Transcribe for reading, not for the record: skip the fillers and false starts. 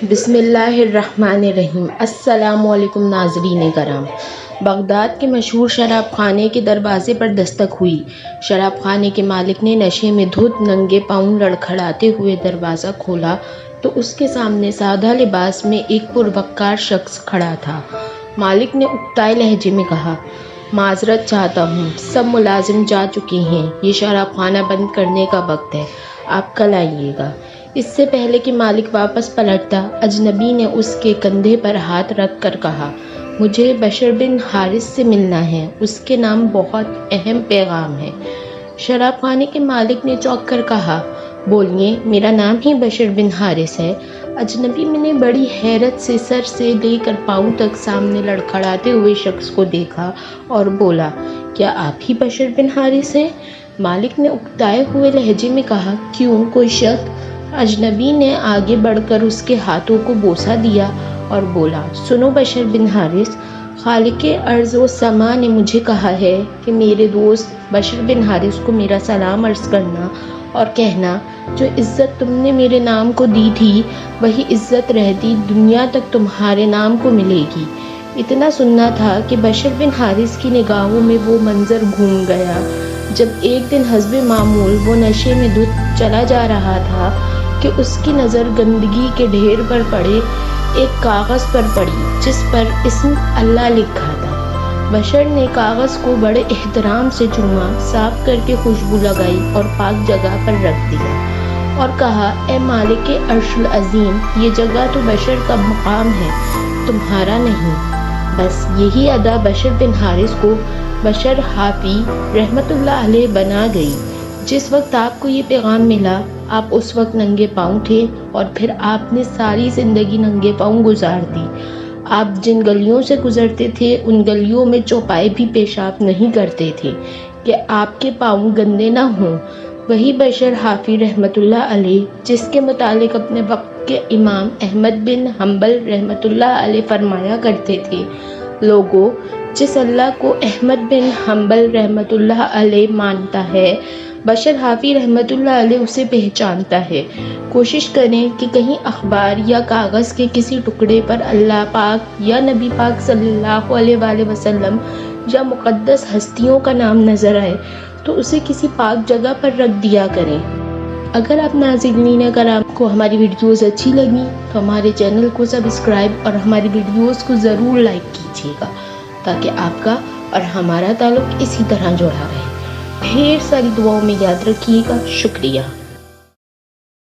بسم اللہ الرحمن الرحیم۔ السلام علیکم ناظرین کرام۔ بغداد کے مشہور شراب خانے کے دروازے پر دستک ہوئی۔ شراب خانے کے مالک نے نشے میں دھت ننگے پاؤں لڑکھڑاتے ہوئے دروازہ کھولا تو اس کے سامنے سادہ لباس میں ایک پروقار شخص کھڑا تھا۔ مالک نے اکتائے لہجے میں کہا، معذرت چاہتا ہوں، سب ملازم جا چکے ہیں، یہ شراب خانہ بند کرنے کا وقت ہے، آپ کل آئیے گا۔ اس سے پہلے کہ مالک واپس پلٹتا، اجنبی نے اس کے کندھے پر ہاتھ رکھ کر کہا، مجھے بشر بن حارث سے ملنا ہے، اس کے نام بہت اہم پیغام ہے۔ شراب خانے کے مالک نے چونک کر کہا، بولیے، میرا نام ہی بشر بن حارث ہے۔ اجنبی نے بڑی حیرت سے سر سے لے کر پاؤں تک سامنے لڑکھڑاتے ہوئے شخص کو دیکھا اور بولا، کیا آپ ہی بشر بن حارث ہیں؟ مالک نے اکتائے ہوئے لہجے میں کہا، کیوں، کوئی شک؟ اجنبی نے آگے بڑھ کر اس کے ہاتھوں کو بوسہ دیا اور بولا، سنو بشر بن حارث، خالق ارض و سما نے مجھے کہا ہے کہ میرے دوست بشر بن حارث کو میرا سلام عرض کرنا اور کہنا، جو عزت تم نے میرے نام کو دی تھی وہی عزت رہتی دنیا تک تمہارے نام کو ملے گی۔ اتنا سننا تھا کہ بشر بن حارث کی نگاہوں میں وہ منظر گھوم گیا جب ایک دن حسب معمول وہ نشے میں دھت چلا جا رہا تھا کہ اس کی نظر گندگی کے ڈھیر پر پڑے ایک کاغذ پر پڑی جس پر اسم اللہ لکھا تھا۔ بشر نے کاغذ کو بڑے احترام سے چوما، صاف کر کے خوشبو لگائی اور پاک جگہ پر رکھ دیا اور کہا، اے مالک عرش العظیم، یہ جگہ تو بشر کا مقام ہے، تمہارا نہیں۔ بس یہی ادا بشر بن حارث کو بشر حافی رحمت اللہ علیہ بنا گئی۔ جس وقت آپ کو یہ پیغام ملا، آپ اس وقت ننگے پاؤں تھے اور پھر آپ نے ساری زندگی ننگے پاؤں گزار دی۔ آپ جن گلیوں سے گزرتے تھے ان گلیوں میں چوپائے بھی پیشاب نہیں کرتے تھے کہ آپ کے پاؤں گندے نہ ہوں۔ وہی بشر حافی رحمت اللہ علیہ جس کے متعلق اپنے وقت کے امام احمد بن حنبل رحمت اللہ علیہ فرمایا کرتے تھے، لوگوں، جس اللہ کو احمد بن حنبل رحمت اللہ علیہ مانتا ہے، بشر حافی رحمت اللہ علیہ اسے پہچانتا ہے۔ کوشش کریں کہ کہیں اخبار یا کاغذ کے کسی ٹکڑے پر اللہ پاک یا نبی پاک صلی اللہ علیہ وآلہ وسلم یا مقدس ہستیوں کا نام نظر آئے تو اسے کسی پاک جگہ پر رکھ دیا کریں۔ اگر آپ ناظرین کرام کو ہماری ویڈیوز اچھی لگیں تو ہمارے چینل کو سبسکرائب اور ہماری ویڈیوز کو ضرور لائک کیجیے گا تاکہ آپ کا اور ہمارا تعلق اسی طرح جڑا رہے۔ ڈھیر ساری دعاؤں میں یاد رکھیے گا۔ شکریہ۔